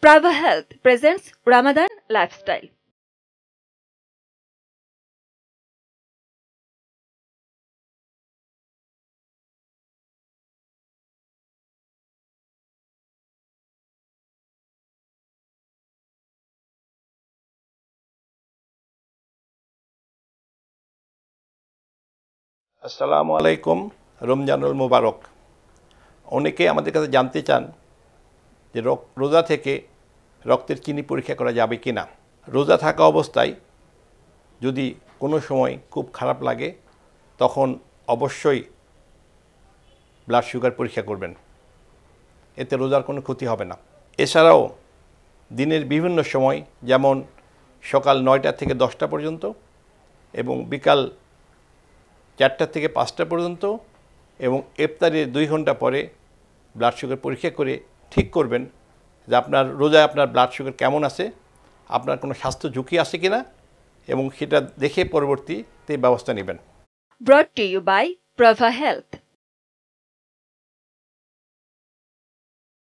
Prava Health presents Ramadan Lifestyle. আসসালামু আলাইকুম রমজানুল মুবারক। অনেকে আমাদের কাছে জানতে চান যে রোজা থেকে রক্তের চিনি পরীক্ষা করা যাবে কি না। রোজা থাকা অবস্থায় যদি কোনো সময় খুব খারাপ লাগে তখন অবশ্যই ব্লাড সুগার পরীক্ষা করবেন, এতে রোজার কোনো ক্ষতি হবে না। এছাড়াও দিনের বিভিন্ন সময় যেমন সকাল 9টা থেকে 10টা পর্যন্ত এবং বিকাল 4টা থেকে 5টা পর্যন্ত এবং ইফতারের 2 ঘন্টা পরে ব্লাড সুগার পরীক্ষা করে ঠিক করবেন যে আপনার রোজায় আপনার ব্লাড সুগার কেমন আছে, আপনার কোনো স্বাস্থ্য ঝুঁকি আছে কিনা এবং সেটা দেখে পরবর্তীতে ব্যবস্থা নেবেন। Brought to you by Prava Health.